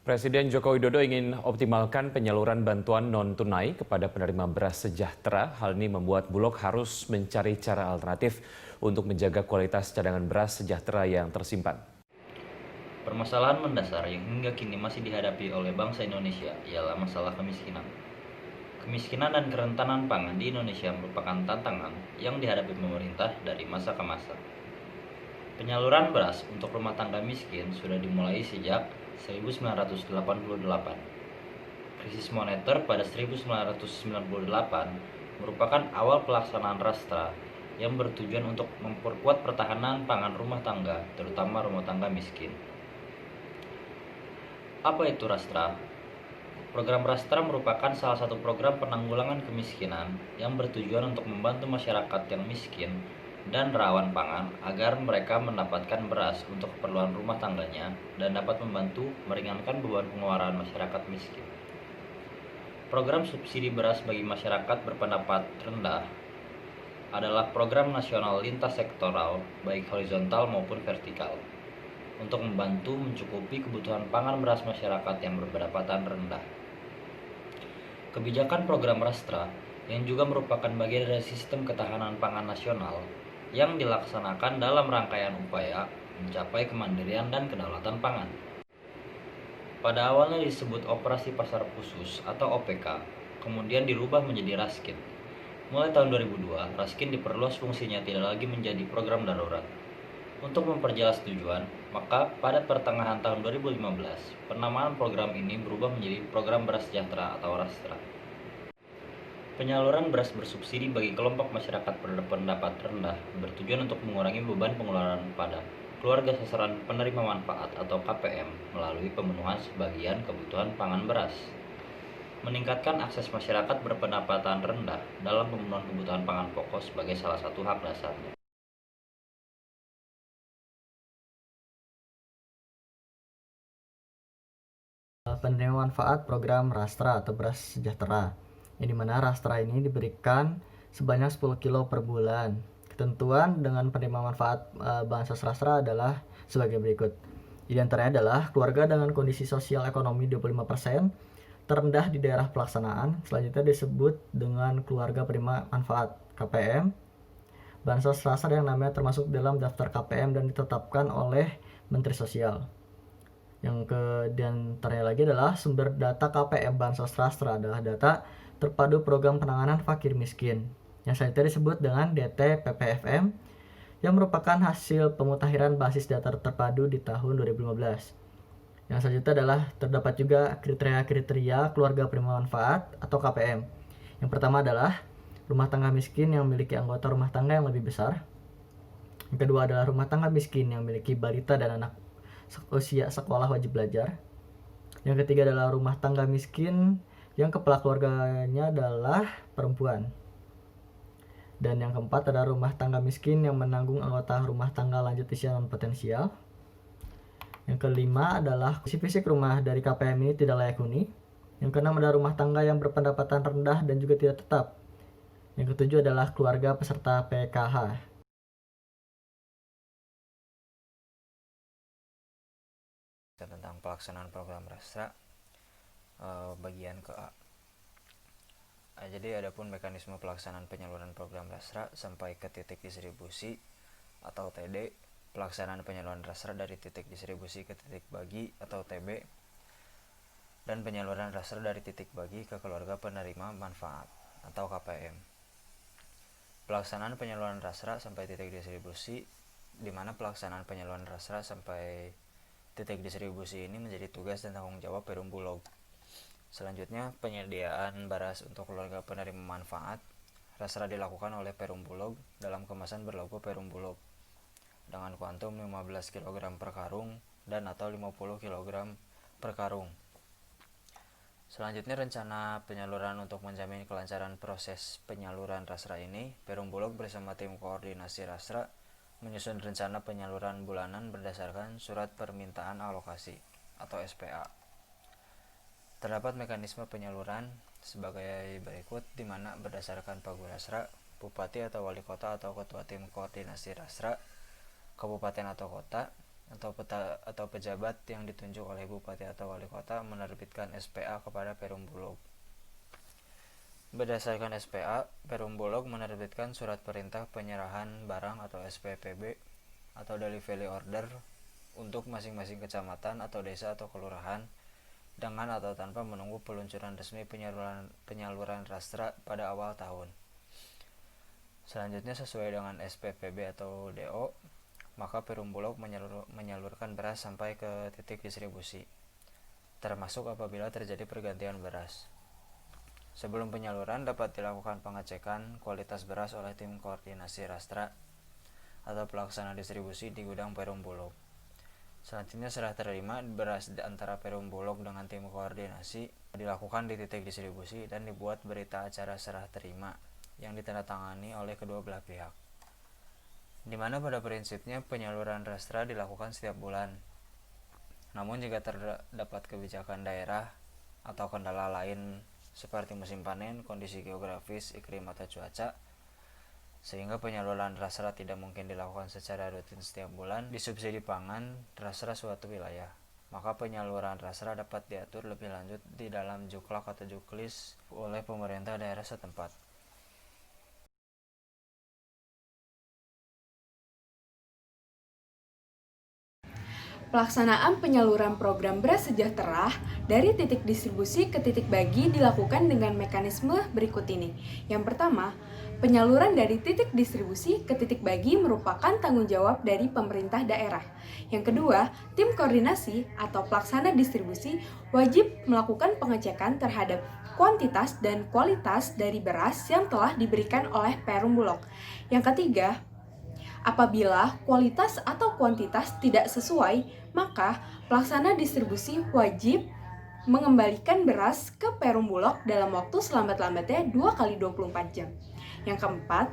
Presiden Joko Widodo ingin optimalkan penyaluran bantuan non-tunai kepada penerima beras sejahtera. Hal ini membuat Bulog harus mencari cara alternatif untuk menjaga kualitas cadangan beras sejahtera yang tersimpan. Permasalahan mendasar yang hingga kini masih dihadapi oleh bangsa Indonesia ialah masalah kemiskinan. Kemiskinan dan kerentanan pangan di Indonesia merupakan tantangan yang dihadapi pemerintah dari masa ke masa. Penyaluran beras untuk rumah tangga miskin sudah dimulai sejak 1988. Krisis moneter pada 1998 merupakan awal pelaksanaan Rastra yang bertujuan untuk memperkuat pertahanan pangan rumah tangga, terutama rumah tangga miskin. Apa itu Rastra? Program Rastra merupakan salah satu program penanggulangan kemiskinan yang bertujuan untuk membantu masyarakat yang miskin dan rawan pangan agar mereka mendapatkan beras untuk keperluan rumah tangganya dan dapat membantu meringankan beban pengeluaran masyarakat miskin. Program subsidi beras bagi masyarakat berpendapat rendah adalah program nasional lintas sektoral baik horizontal maupun vertikal untuk membantu mencukupi kebutuhan pangan beras masyarakat yang berpendapatan rendah. Kebijakan program Rastra yang juga merupakan bagian dari sistem ketahanan pangan nasional yang dilaksanakan dalam rangkaian upaya mencapai kemandirian dan kedaulatan pangan. Pada awalnya disebut Operasi Pasar Khusus atau OPK, kemudian dirubah menjadi Raskin. Mulai tahun 2002, Raskin diperluas fungsinya tidak lagi menjadi program darurat. Untuk memperjelas tujuan, maka pada pertengahan tahun 2015, penamaan program ini berubah menjadi Program Beras Sejahtera atau Rastra. Penyaluran beras bersubsidi bagi kelompok masyarakat berpendapat rendah bertujuan untuk mengurangi beban pengeluaran pada keluarga sasaran penerima manfaat atau KPM melalui pemenuhan sebagian kebutuhan pangan beras. Meningkatkan akses masyarakat berpendapatan rendah dalam pemenuhan kebutuhan pangan pokok sebagai salah satu hak dasarnya. Penerima manfaat program Rastra atau Beras Sejahtera, yang dimana Rastra ini diberikan sebanyak 10 kilo per bulan. Ketentuan dengan penerima manfaat Bansos Rastra adalah sebagai berikut. Di antaranya adalah keluarga dengan kondisi sosial ekonomi 25% terendah di daerah pelaksanaan, selanjutnya disebut dengan keluarga penerima manfaat KPM. Bansos Rastra yang namanya termasuk dalam daftar KPM dan ditetapkan oleh Menteri Sosial. Yang diantaranya lagi adalah sumber data KPM Bansos Rastra adalah data terpadu program penanganan fakir miskin yang selanjutnya disebut dengan DT PPFM yang merupakan hasil pemutakhiran basis data terpadu di tahun 2015. Yang selanjutnya adalah terdapat juga kriteria-kriteria keluarga penerima manfaat atau KPM. Yang pertama adalah rumah tangga miskin yang memiliki anggota rumah tangga yang lebih besar. Yang kedua adalah rumah tangga miskin yang memiliki balita dan anak usia sekolah wajib belajar. Yang ketiga adalah rumah tangga miskin yang kepala keluarganya adalah perempuan. Dan yang keempat adalah rumah tangga miskin yang menanggung anggota rumah tangga lanjut usia non potensial. Yang kelima adalah kondisi fisik rumah dari KPM ini tidak layak huni. Yang keenam adalah rumah tangga yang berpendapatan rendah dan juga tidak tetap. Yang ketujuh adalah keluarga peserta PKH. Tentang pelaksanaan program Rastra bagian ke A. Jadi adapun mekanisme pelaksanaan penyaluran program Rastra sampai ke titik distribusi atau TD, pelaksanaan penyaluran Rastra dari titik distribusi ke titik bagi atau TB, dan penyaluran Rastra dari titik bagi ke keluarga penerima manfaat atau KPM. Pelaksanaan penyaluran Rastra sampai titik distribusi, di mana pelaksanaan penyaluran Rastra sampai titik distribusi ini menjadi tugas dan tanggung jawab Perum Bulog. Selanjutnya, penyediaan beras untuk keluarga penerima manfaat Rastra dilakukan oleh Perum Bulog dalam kemasan berlogo Perum Bulog dengan kuantum 15 kg per karung dan atau 50 kg per karung. Selanjutnya, rencana penyaluran untuk menjamin kelancaran proses penyaluran Rastra ini, Perum Bulog bersama tim koordinasi Rastra menyusun rencana penyaluran bulanan berdasarkan surat permintaan alokasi atau SPA. Terdapat mekanisme penyaluran sebagai berikut, di mana berdasarkan Pagu Rastra, Bupati atau Wali Kota atau Ketua Tim Koordinasi Rastra, Kabupaten atau Kota atau pejabat yang ditunjuk oleh bupati atau wali kota menerbitkan SPA kepada Perum Bulog. Berdasarkan SPA, Perum Bulog menerbitkan surat perintah penyerahan barang atau SPPB atau delivery order untuk masing-masing kecamatan atau desa atau kelurahan dengan atau tanpa menunggu peluncuran resmi penyaluran rastra pada awal tahun. Selanjutnya, sesuai dengan SPPB atau DO, maka Perum Bulog menyalurkan beras sampai ke titik distribusi, termasuk apabila terjadi pergantian beras. Sebelum penyaluran dapat dilakukan pengecekan kualitas beras oleh tim koordinasi rastra atau pelaksana distribusi di gudang Perum Bulog. Selanjutnya, serah terima beras antara Perum Bulog dengan tim koordinasi dilakukan di titik distribusi dan dibuat berita acara serah terima yang ditandatangani oleh kedua belah pihak, di mana pada prinsipnya penyaluran rastra dilakukan setiap bulan. Namun jika terdapat kebijakan daerah atau kendala lain seperti musim panen, kondisi geografis, iklim atau cuaca, sehingga penyaluran rastra tidak mungkin dilakukan secara rutin setiap bulan di subsidi pangan rastra suatu wilayah, maka penyaluran rastra dapat diatur lebih lanjut di dalam Juklak atau Juklis oleh pemerintah daerah setempat. Pelaksanaan penyaluran program beras sejahtera dari titik distribusi ke titik bagi dilakukan dengan mekanisme berikut ini. Yang pertama, penyaluran dari titik distribusi ke titik bagi merupakan tanggung jawab dari pemerintah daerah. Yang kedua, tim koordinasi atau pelaksana distribusi wajib melakukan pengecekan terhadap kuantitas dan kualitas dari beras yang telah diberikan oleh Perum Bulog. Yang ketiga, apabila kualitas atau kuantitas tidak sesuai, maka pelaksana distribusi wajib mengembalikan beras ke Perum Bulog dalam waktu selambat-lambatnya 2x24 jam. Yang keempat,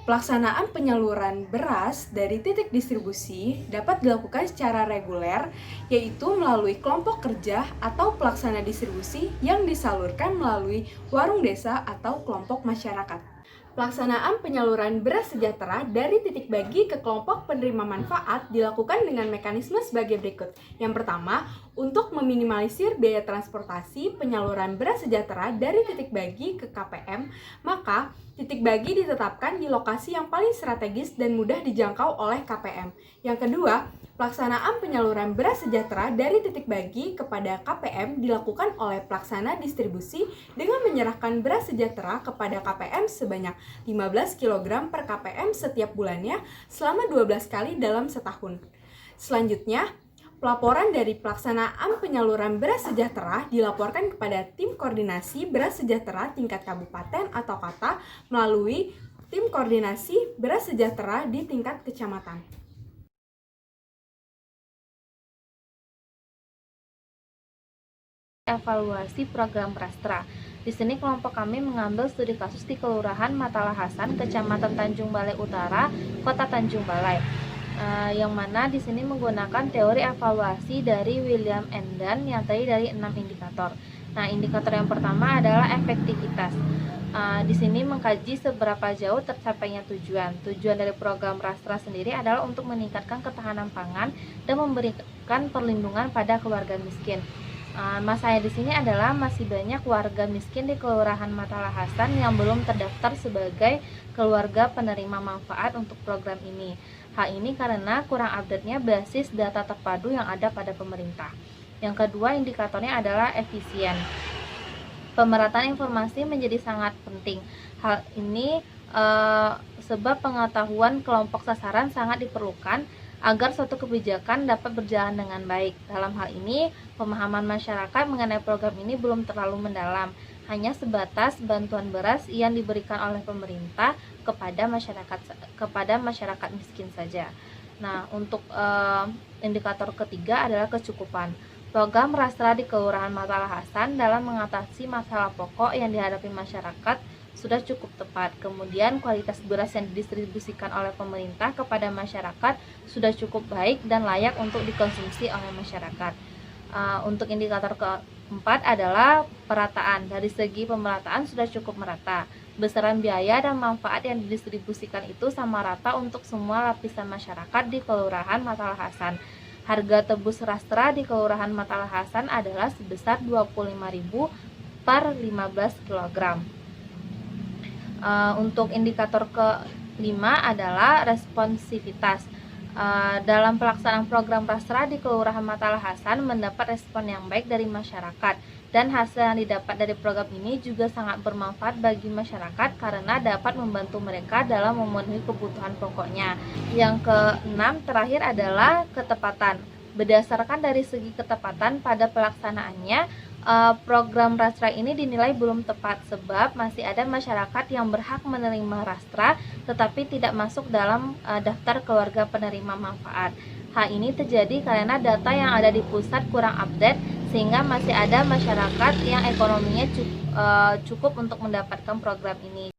pelaksanaan penyaluran beras dari titik distribusi dapat dilakukan secara reguler, yaitu melalui kelompok kerja atau pelaksana distribusi yang disalurkan melalui warung desa atau kelompok masyarakat. Pelaksanaan penyaluran beras sejahtera dari titik bagi ke kelompok penerima manfaat dilakukan dengan mekanisme sebagai berikut. Yang pertama, untuk meminimalisir biaya transportasi penyaluran beras sejahtera dari titik bagi ke KPM, maka titik bagi ditetapkan di lokasi yang paling strategis dan mudah dijangkau oleh KPM. Yang kedua, pelaksanaan penyaluran beras sejahtera dari titik bagi kepada KPM dilakukan oleh pelaksana distribusi dengan menyerahkan beras sejahtera kepada KPM sebanyak 15 kg per KPM setiap bulannya selama 12 kali dalam setahun. Selanjutnya, pelaporan dari pelaksanaan penyaluran beras sejahtera dilaporkan kepada tim koordinasi beras sejahtera tingkat kabupaten atau kota melalui tim koordinasi beras sejahtera di tingkat kecamatan. Evaluasi program Rastra. Di sini kelompok kami mengambil studi kasus di Kelurahan Matalah Hasan, Kecamatan Tanjung Balai Utara, Kota Tanjung Balai. Yang mana di sini menggunakan teori evaluasi dari William Endan yang tadi dari 6 indikator. Nah, indikator yang pertama adalah efektivitas. Di sini mengkaji seberapa jauh tercapainya tujuan. Tujuan dari program Rastra sendiri adalah untuk meningkatkan ketahanan pangan dan memberikan perlindungan pada keluarga miskin. Masalahnya di sini adalah masih banyak warga miskin di Kelurahan Matalah Hasan yang belum terdaftar sebagai keluarga penerima manfaat untuk program ini. Hal ini karena kurang update-nya basis data terpadu yang ada pada pemerintah. Yang kedua, indikatornya adalah efisien. Pemerataan informasi menjadi sangat penting. Hal ini sebab pengetahuan kelompok sasaran sangat diperlukan agar suatu kebijakan dapat berjalan dengan baik. Dalam hal ini, pemahaman masyarakat mengenai program ini belum terlalu mendalam, hanya sebatas bantuan beras yang diberikan oleh pemerintah kepada masyarakat miskin saja. Nah, untuk indikator ketiga adalah kecukupan. Program Rastra di Kelurahan Matalah Hasan dalam mengatasi masalah pokok yang dihadapi masyarakat sudah cukup tepat. Kemudian kualitas beras yang didistribusikan oleh pemerintah kepada masyarakat sudah cukup baik dan layak untuk dikonsumsi oleh masyarakat. Untuk indikator keempat adalah perataan. Dari segi pemerataan sudah cukup merata. Besaran biaya dan manfaat yang didistribusikan itu sama rata untuk semua lapisan masyarakat di Kelurahan Matalah Hasan. Harga tebus Rastra di Kelurahan Matala Hasan adalah sebesar 25.000 per 15 kg. Untuk indikator kelima adalah responsivitas. Dalam pelaksanaan program Rastra di Kelurahan Matala Hasan mendapat respon yang baik dari masyarakat, dan hasil yang didapat dari program ini juga sangat bermanfaat bagi masyarakat karena dapat membantu mereka dalam memenuhi kebutuhan pokoknya. Yang keenam terakhir adalah ketepatan. Berdasarkan dari segi ketepatan pada pelaksanaannya, program Rastra ini dinilai belum tepat sebab masih ada masyarakat yang berhak menerima Rastra tetapi tidak masuk dalam daftar keluarga penerima manfaat. Hal ini terjadi karena data yang ada di pusat kurang update sehingga masih ada masyarakat yang ekonominya cukup untuk mendapatkan program ini.